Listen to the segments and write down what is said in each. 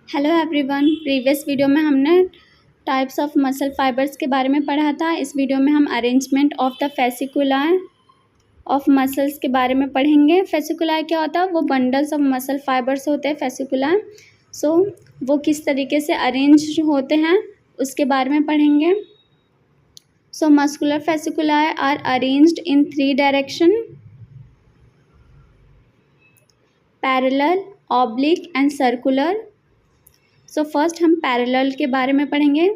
Hello everyone. Previous video में हमने types of muscle fibres के बारे में पढ़ा था। इस वीडियो में हम arrangement of the fasciculi of muscles के बारे में पढ़ेंगे। फेसिकुलाई क्या होता है? वो बंडल्स ऑफ मसल फाइबर्स होते हैं फेसिकुलाई। वो किस तरीके से अरेंज होते हैं उसके बारे में पढ़ेंगे। Muscular fasciculi are arranged in 3 direction: parallel, oblique and circular. First हम पैरेलल के बारे में पढ़ेंगे।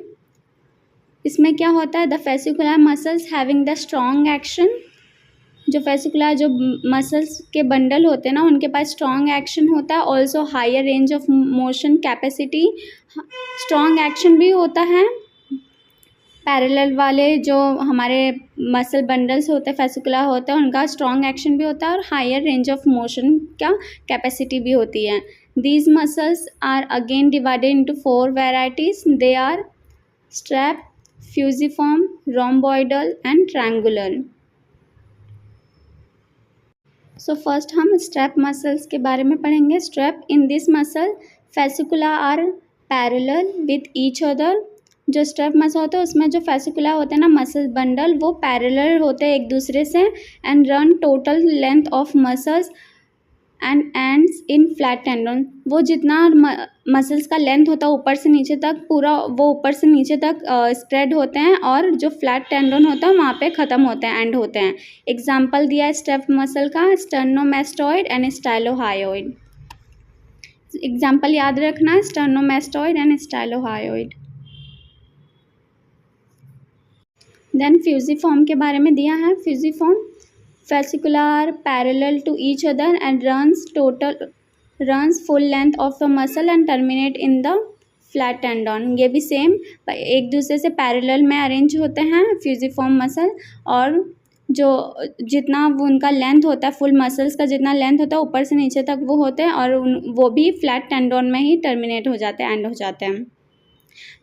इसमें क्या होता है? The fascicular muscles having the strong action. जो फेसिकुलर जो मसल्स के बंडल होते हैं ना, उनके पास स्ट्रॉन्ग एक्शन होता है। Also higher range of motion capacity, strong action भी होता है। पैरेलल वाले जो हमारे मसल बंडल्स होते हैं फेसिकुलर होते हैं, उनका स्ट्रॉन्ग एक्शन भी होता है और हायर रेंज ऑफ मोशन का कैपेसिटी भी होती है। These muscles are again divided into 4 varieties. They are strap, fusiform, rhomboidal and triangular. First हम strap muscles के बारे में पढ़ेंगे। Strap in this muscle fascicula are parallel with each other. जो स्ट्रैप मसल होता है उसमें जो फेसिकुला होते हैं ना मसल बंडल, वो पैरेलल होते हैं एक दूसरे से and run total length of muscles and ends in flat tendon. वो जितना मसल्स का लेंथ होता है ऊपर से नीचे तक, पूरा वो ऊपर से नीचे तक स्प्रेड होते हैं और जो फ्लैट टेंडन होता है वहाँ पे ख़त्म होते हैं, एंड होते हैं। एग्जांपल दिया है स्ट्रेप मसल का, स्टर्नोमेस्टॉइड एंड स्टाइलोहायोइड। एग्जांपल याद रखना, स्टर्नोमेस्टॉइड एंड स्टाइलोहायोइड। देन फ्यूजिफॉर्म के बारे में दिया है। Fusiform fascicular parallel to each other and runs full length of the muscle and terminate in the flat tendon। ये भी सेम एक दूसरे से पैरेलल में अरेंज होते हैं फ्यूजिफॉर्म मसल, और जो जितना वो उनका लेंथ होता है, फुल मसल्स का जितना लेंथ होता है ऊपर से नीचे तक वो होते हैं, और वो भी फ्लैट टेंडन में ही टर्मिनेट हो जाते हैं, एंड हो जाते हैं।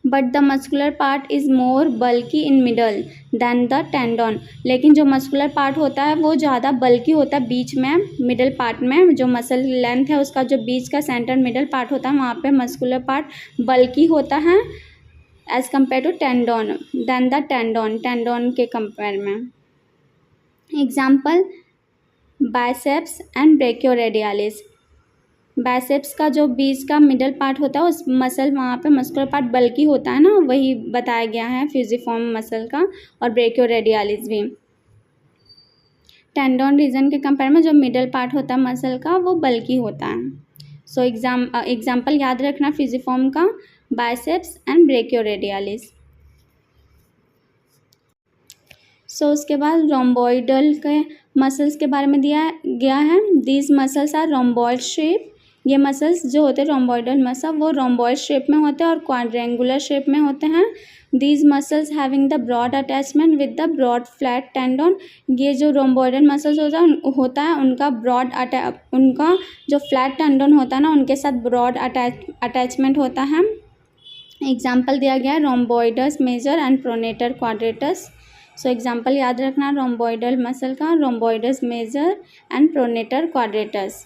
But the muscular part is more bulky in middle than the tendon. लेकिन जो मस्कुलर पार्ट होता है वो ज़्यादा बल्की होता है बीच में, मिडल पार्ट में। जो मसल लेंथ है उसका जो बीच का सेंटर मिडल पार्ट होता है वहाँ पे मस्कुलर पार्ट बल्की होता है as compare to tendon, than the tendon के कंपेयर में। Example biceps and brachioradialis. Biceps का जो बीच का मिडल पार्ट होता है उस मसल, वहाँ पे मस्कुलर पार्ट बल्की होता है ना, वही बताया गया है फ्यूजिफॉर्म मसल का, और ब्रेकियोरेडियालिस भी। टेंडन रीजन के कंपेयर में जो मिडल पार्ट होता है मसल का वो बल्की होता है। एग्जाम्पल याद रखना फ्यूजिफॉर्म का, बाइसेप्स एंड ब्रेकियोरेडियालिस। उसके बाद रोम्बोइडल के मसल्स के बारे में दिया गया है। These muscles are rhomboid shape. ये मसल्स जो होते हैं रोम्बॉइडल मसल, वो रोम्बॉइड शेप में होते हैं और क्वाड्रेंगुलर शेप में होते हैं। These muscles having the broad attachment with the broad flat tendon. ये जो रोम्बॉइडल मसल्स होता है उनका जो फ्लैट टेंडन होता है ना, उनके साथ ब्रॉड अटैचमेंट होता है। एग्जाम्पल दिया गया है rhomboideus major and pronator quadratus. Example याद रखना रोम्बॉइडल मसल का, rhomboideus major and pronator quadratus.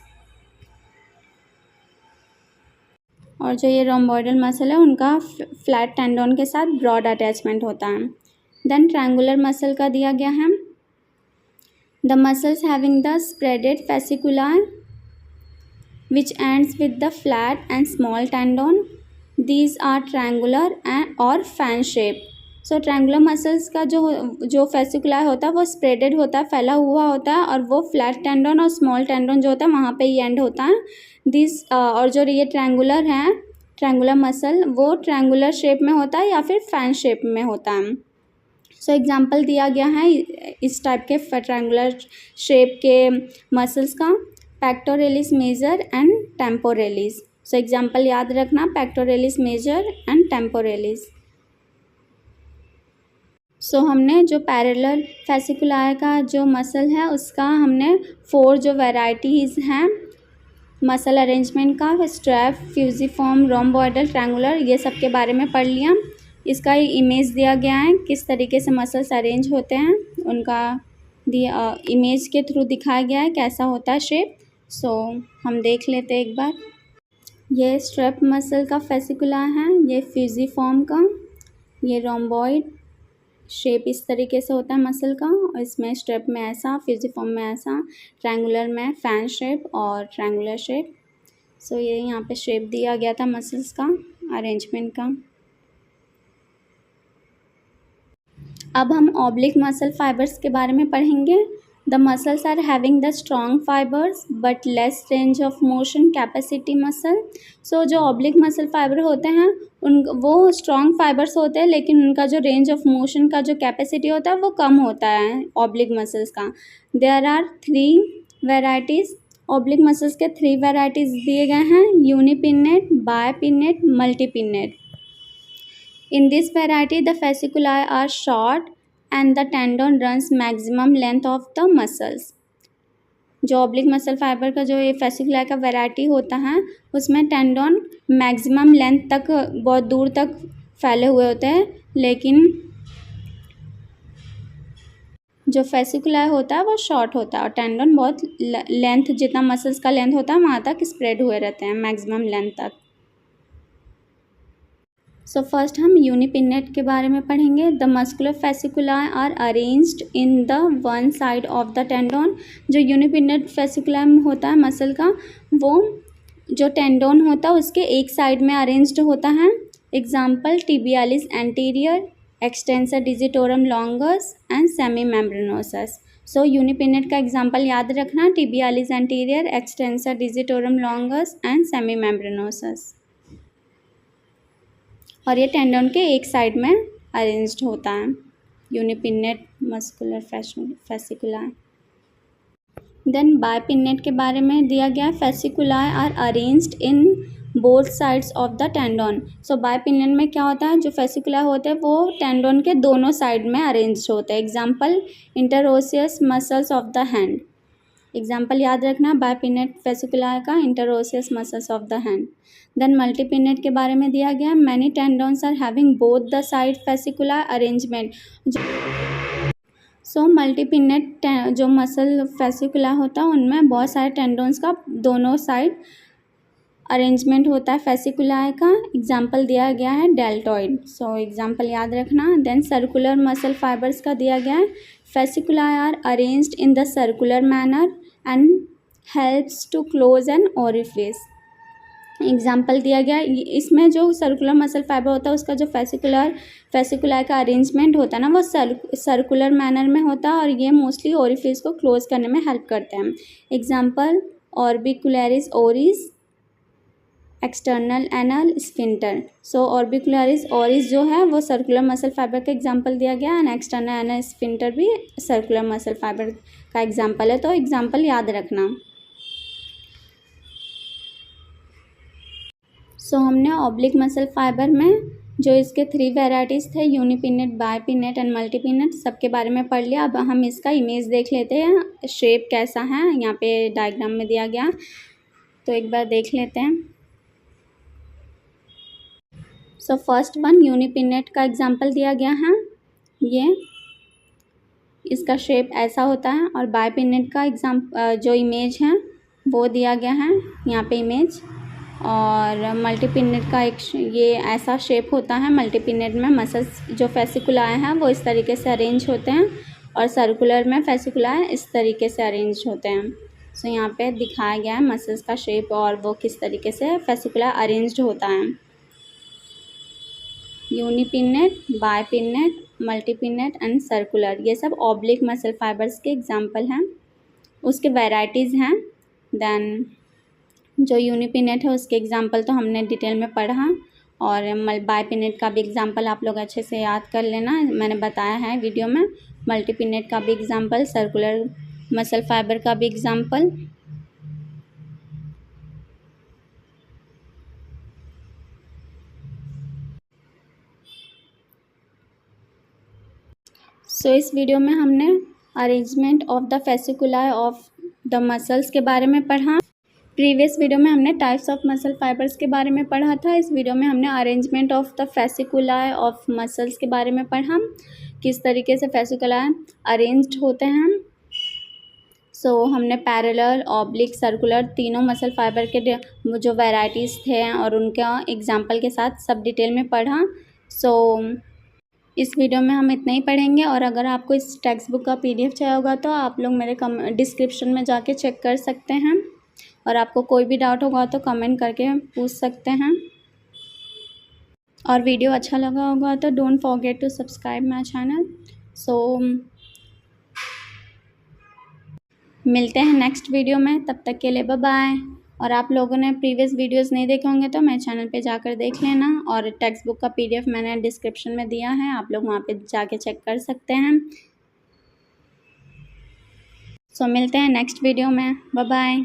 और जो ये रोम्बॉइडल मसल है उनका फ्लैट टेंडन के साथ ब्रॉड अटैचमेंट होता है। देन ट्रायंगुलर मसल का दिया गया है। The muscles having the spreaded fascicula which ends with the flat and small tendon, these are triangular and और फैन शेप। ट्रायंगुलर मसल्स का जो फेसिकुला होता है वो स्प्रेडेड होता है, फैला हुआ होता है, और वो फ्लैट टेंडन और स्मॉल टेंडन जो होता है वहाँ पे ही एंड होता है। और जो ये ट्रायंगुलर है, ट्रायंगुलर मसल, वो ट्रायंगुलर शेप में होता है या फिर फैन शेप में होता है। एग्जाम्पल दिया गया है इस टाइप के ट्रायंगुलर शेप के मसल्स का, pectoralis major and temporalis. Example याद रखना, पेक्टोरेलिस मेजर एंड टेम्पोरेलिस। हमने जो पैरेलल फेसिकुलार का जो मसल है उसका हमने 4 जो वैरायटीज़ हैं मसल अरेंजमेंट का, स्ट्रैप, फ्यूजिफॉर्म, रोम्बॉइडल, ट्रायंगुलर, ये सब के बारे में पढ़ लिया। इसका इमेज दिया गया है किस तरीके से मसल्स अरेंज होते हैं, उनका इमेज के थ्रू दिखाया गया है कैसा होता है शेप। हम देख लेते हैं एक बार। ये स्ट्रेप मसल का फेसिकुला है, ये फ्यूजिफॉर्म का, ये रोम्बॉइड शेप इस तरीके से होता है मसल का, और इसमें स्ट्रेप में ऐसा, फ्यूजिफॉर्म में ऐसा, ट्रायंगुलर में फैन शेप और ट्रायंगुलर शेप। सो ये यहाँ पे शेप दिया गया था मसल्स का, अरेंजमेंट का। अब हम ऑब्लिक मसल फाइबर्स के बारे में पढ़ेंगे। The muscles are having the strong fibres but less range of motion capacity muscle. So जो ऑब्लिक मसल फाइबर होते हैं वो स्ट्रॉन्ग फाइबर्स होते हैं, लेकिन उनका जो रेंज ऑफ मोशन का जो कैपेसिटी होता है वो कम होता है ऑब्लिक मसल्स का। There are 3 varieties. Oblique muscles के 3 वेराइटीज़ दिए गए हैं, unipennate, bipennate, multipennate. In this variety, the fasciculi are short and the tendon runs maximum length of the muscles. जो ऑब्लिक मसल फाइबर का जो ये फेसिकुलाई का वैरायटी होता है उसमें टेंडन मैक्सिमम लेंथ तक बहुत दूर तक फैले हुए होते हैं, लेकिन जो फेसिकुलाई होता है वो शॉर्ट होता है और टेंडन बहुत लेंथ, जितना मसल्स का लेंथ होता है वहाँ तक स्प्रेड हुए रहते हैं, मैक्सिमम लेंथ तक। सो फर्स्ट हम यूनिपिन्नेट के बारे में पढ़ेंगे। The muscular fasciculi are arranged in the one side of the tendon. जो यूनिपिन्नेट फेसिकुलाई होता है मसल का, वो जो टेंडोन होता है उसके एक साइड में अरेंज्ड होता है। Example tibialis anterior, extensor digitorum longus and semimembranosus. So unipennate का एग्जाम्पल याद रखना, tibialis anterior, extensor digitorum longus and semimembranosus. और ये टेंडन के एक साइड में अरेंज्ड होता है, unipennate muscular fasciculi. Then bipennate के बारे में दिया गया, fasciculi are arranged in both sides of the tendon. So bipennate में क्या होता है, जो फेसिकुलाई होते हैं वो टेंडन के दोनों साइड में अरेंज्ड होते हैं। Example interosseous muscles of the hand. Example याद रखना बायपिन्नेट फेसिकुलाई का, interosseous muscles of the hand. Then multipennate के बारे में दिया गया, many tendons are having both the side fasciculi arrangement. So multipennate जो मसल फेसिकुलाई होता है उनमें बहुत सारे टेंडन्स का दोनों साइड अरेंजमेंट होता है फेसिकुलाई का। एग्जाम्पल दिया गया है डेल्टॉइड। सो एग्जाम्पल याद रखना। देन सर्कुलर मसल फाइबर्स का दिया गया है, fasciculi are arranged in the circular manner and helps to close an orifice. Example दिया गया, इसमें जो सर्कुलर मसल फाइबर होता है उसका जो फेसिकुलाई का अरेंजमेंट होता है ना वो सर्कुलर मैनर में होता है और ये मोस्टली ओरिफिस को क्लोज करने में हेल्प करते हैं। Example orbicularis ओरिस, external anal sphincter. सो ऑर्बिकुलरिस ओरिस जो है वो सर्कुलर मसल फाइबर का एग्जाम्पल दिया गया एंड एक्सटर्नल एनल स्फिंक्टर भी सर्कुलर मसल फाइबर का एग्जाम्पल है, तो एग्जाम्पल याद रखना। सो हमने ऑब्लिक मसल फाइबर में जो इसके 3 वेराइटीज़ थे, यूनिपिन्नेट, बायपिन्नेट एंड मल्टीपिन्नेट, सबके बारे में पढ़ लिया। अब हम इसका इमेज देख लेते हैं, शेप कैसा है यहाँ पे डायग्राम में दिया गया, तो एक बार देख लेते हैं। सो फर्स्ट वन यूनिपिन्नेट का एग्जाम्पल दिया गया है, ये इसका शेप ऐसा होता है। और बायपिन्नेट का जो इमेज है वो दिया गया है यहाँ पे इमेज। और मल्टीपिन्नेट का ये ऐसा शेप होता है। मल्टीपिन्नेट में मसल्स जो फेसिकुलाई हैं वो इस तरीके से अरेंज होते हैं और सर्कुलर में फेसिकुलाई इस तरीके से अरेंज होते हैं। सो यहाँ पे दिखाया गया है मसल्स का शेप और वो किस तरीके से फेसिकुलाई अरेंज्ड होता है। यूनिपिन्नेट, बायपिन्नेट, मल्टीपिन्नेट एंड सर्कुलर, ये सब ऑब्लिक मसल फाइबर्स के एग्जाम्पल हैं, उसके वेराइटीज़ हैं। देन जो यूनिपिन्नेट है उसके एग्जाम्पल तो हमने डिटेल में पढ़ा और बायपिन्नेट का भी एग्जाम्पल आप लोग अच्छे से याद कर लेना, मैंने बताया है वीडियो में। मल्टीपिन्नेट का भी एग्जाम्पल, सर्कुलर मसल फाइबर का भी एग्जाम्पल। सो इस वीडियो में हमने arrangement of the fasciculi of the muscles के बारे में पढ़ा। प्रीवियस वीडियो में हमने टाइप्स ऑफ मसल फाइबर्स के बारे में पढ़ा था। इस वीडियो में हमने arrangement of the fasciculi of muscles के बारे में पढ़ा, किस तरीके से फेसिकुलाई अरेंज्ड होते हैं। हमने पैरेलल, ऑब्लिक, सर्कुलर तीनों मसल फाइबर के जो वैरायटीज़ थे और उनका एग्जाम्पल के साथ सब डिटेल में पढ़ा। इस वीडियो में हम इतना ही पढ़ेंगे, और अगर आपको इस टेक्स्ट बुक का PDF चाहिए होगा तो आप लोग मेरे डिस्क्रिप्शन में जाके चेक कर सकते हैं, और आपको कोई भी डाउट होगा तो कमेंट करके पूछ सकते हैं। और वीडियो अच्छा लगा होगा तो don't forget to subscribe my channel. मिलते हैं नेक्स्ट वीडियो में, तब तक के लिए बाय बाय। और आप लोगों ने प्रीवियस वीडियोस नहीं देखे होंगे तो मेरे चैनल पे जाकर देख लेना, और टेक्स्ट बुक का PDF मैंने डिस्क्रिप्शन में दिया है, आप लोग वहाँ पे जाके चेक कर सकते हैं। मिलते हैं नेक्स्ट वीडियो में, बाय बाय।